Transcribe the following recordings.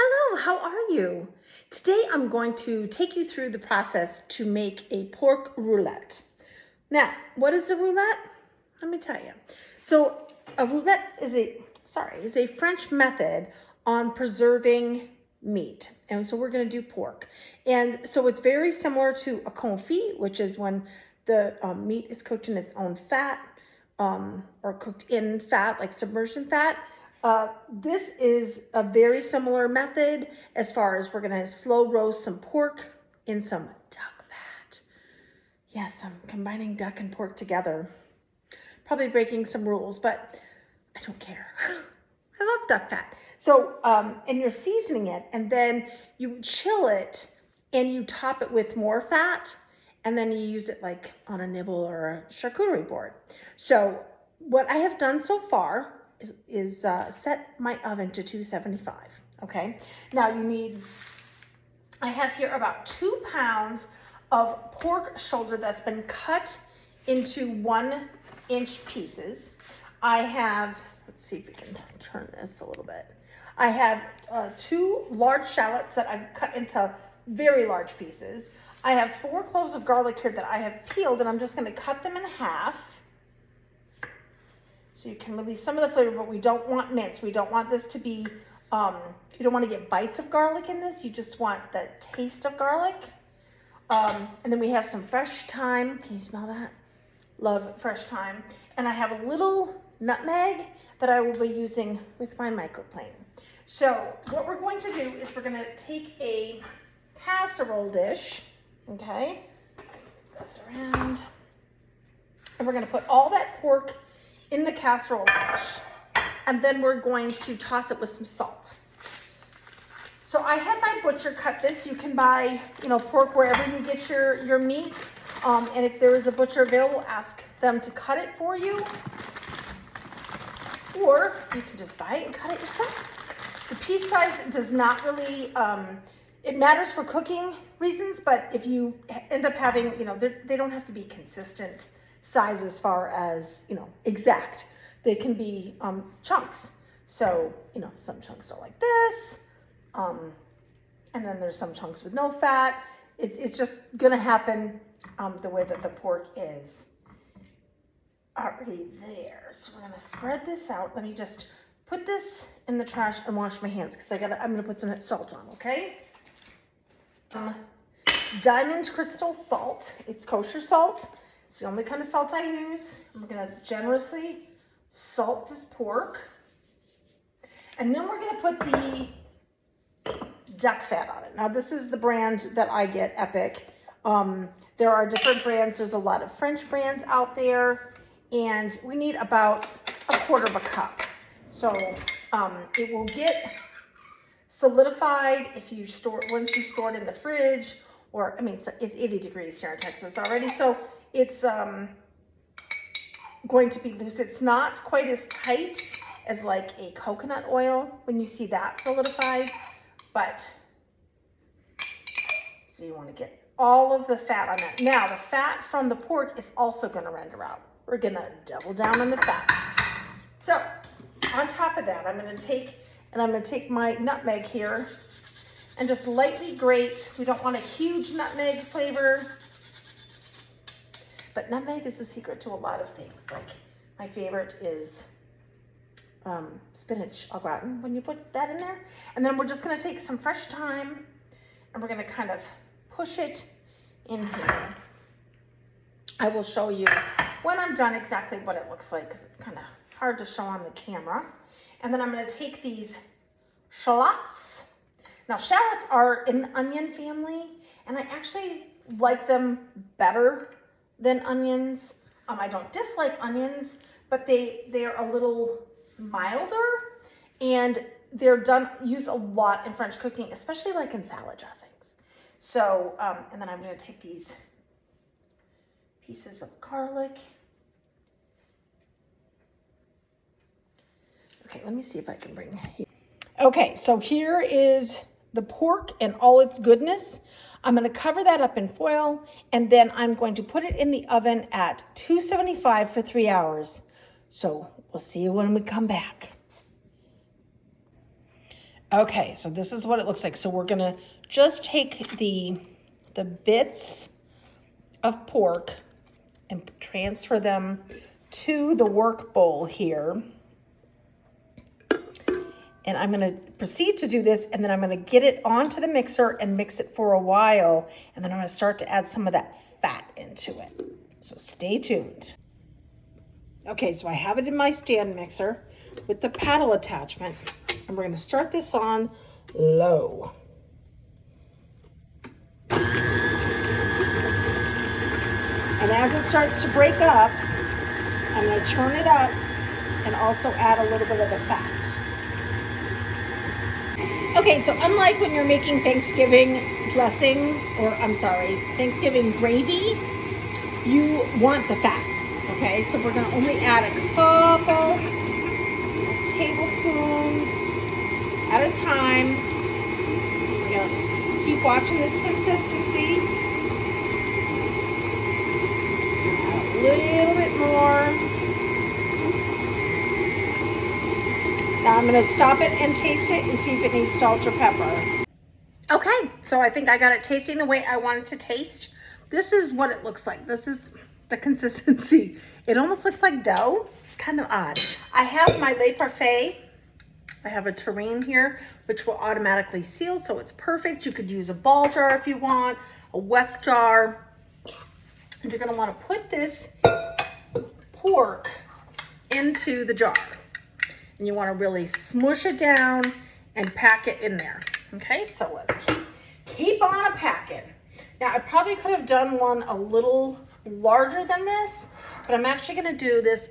Hello, how are you? Today I'm going to take you through the process to make a pork roulette. Now, what is a roulette? Let me tell you. So a roulette is a French method on preserving meat. And so we're going to do pork. And so it's very similar to a confit, which is when the meat is cooked in its own fat or cooked in fat, like submersion fat. This is a very similar method as far as we're gonna slow roast some pork in some duck fat. Yes, I'm combining duck and pork together. Probably breaking some rules, but I don't care. I love duck fat. So, and you're seasoning it, and then you chill it and you top it with more fat, and then you use it like on a nibble or a charcuterie board. So what I have done so far is set my oven to 275, okay? Now I have here about 2 pounds of pork shoulder that's been cut into 1-inch pieces. I have, let's see if we can turn this a little bit. I have 2 large shallots that I've cut into very large pieces. I have 4 cloves of garlic here that I have peeled, and I'm just gonna cut them in half. So you can release some of the flavor, but we don't want mince. We don't want this to be, you don't want to get bites of garlic in this. You just want the taste of garlic. And then we have some fresh thyme. Can you smell that? Love fresh thyme. And I have a little nutmeg that I will be using with my microplane. So what we're going to do is we're going to take a casserole dish, okay? This around. And we're going to put all that pork in the casserole dish, and then we're going to toss it with some salt. So I had my butcher cut this. You can buy, pork wherever you get your meat, and if there is a butcher available, ask them to cut it for you, or you can just buy it and cut it yourself. The piece size does not really, it matters for cooking reasons, but if you end up having, they don't have to be consistent size as far as, exact. They can be chunks. So, some chunks are like this. And then there's some chunks with no fat. It's just gonna happen the way that the pork is already there. So we're gonna spread this out. Let me just put this in the trash and wash my hands because I'm gonna put some salt on, okay? Diamond crystal salt. It's kosher salt. It's the only kind of salt I use. I'm gonna generously salt this pork. And then we're gonna put the duck fat on it. Now this is the brand that I get, Epic. There are different brands. There's a lot of French brands out there. And we need about 1/4 cup. So it will get solidified once you store it in the fridge, or, it's 80 degrees here in Texas already. So it's going to be loose. It's not quite as tight as like a coconut oil when you see that solidified, but so you want to get all of the fat on that. Now the fat from the pork is also going to render out. We're going to double down on the fat. So on top of that, I'm going to take my nutmeg here and just lightly grate. We don't want a huge nutmeg flavor. But nutmeg is the secret to a lot of things. Like my favorite is spinach au gratin when you put that in there. And then we're just gonna take some fresh thyme and we're gonna kind of push it in here. I will show you when I'm done exactly what it looks like because it's kind of hard to show on the camera. And then I'm gonna take these shallots. Now shallots are in the onion family, and I actually like them better than onions. I don't dislike onions, but they're a little milder, and they're used a lot in French cooking, especially like in salad dressings. So, and then I'm gonna take these pieces of garlic. Okay, let me see if I can bring you. Okay, so here is the pork and all its goodness. I'm going to cover that up in foil, and then I'm going to put it in the oven at 275 for 3 hours. So we'll see you when we come back. Okay, so this is what it looks like. So we're gonna just take the bits of pork and transfer them to the work bowl here. And I'm gonna proceed to do this, and then I'm gonna get it onto the mixer and mix it for a while, and then I'm gonna start to add some of that fat into it. So stay tuned. Okay, so I have it in my stand mixer with the paddle attachment, and we're gonna start this on low. And as it starts to break up, I'm gonna turn it up and also add a little bit of the fat. Okay, so unlike when you're making Thanksgiving dressing, or I'm sorry, Thanksgiving gravy, you want the fat, okay? So we're gonna only add a couple tablespoons at a time. You know, keep watching this consistency. Add a little bit more. Now I'm gonna stop it and taste it and see if it needs salt or pepper. Okay, so I think I got it tasting the way I want it to taste. This is what it looks like. This is the consistency. It almost looks like dough. It's kind of odd. I have my Le Parfait. I have a tureen here, which will automatically seal, so it's perfect. You could use a ball jar if you want, a wet jar. And you're gonna wanna put this pork into the jar. And you wanna really smush it down and pack it in there. Okay, so let's keep on a packing. Now I probably could have done one a little larger than this, but I'm actually gonna do this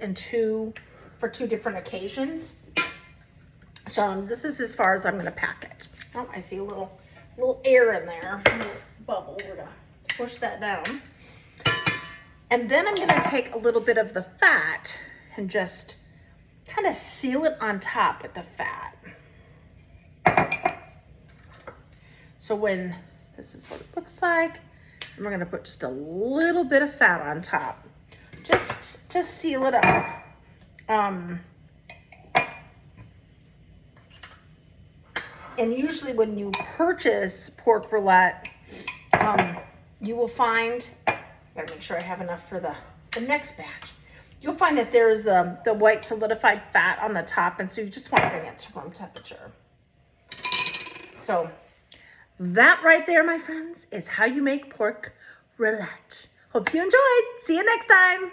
for two different occasions. So this is as far as I'm gonna pack it. Oh, I see a little air in there, a little bubble. We're gonna push that down. And then I'm gonna take a little bit of the fat and just kind of seal it on top with the fat. So when this is what it looks like, and we're gonna put just a little bit of fat on top, just to seal it up. And usually when you purchase pork roulette, you will find, gotta make sure I have enough for the next batch. You'll find that there's the white solidified fat on the top, and so you just want to bring it to room temperature. So that right there, my friends, is how you make pork roulette. Hope you enjoyed. See you next time.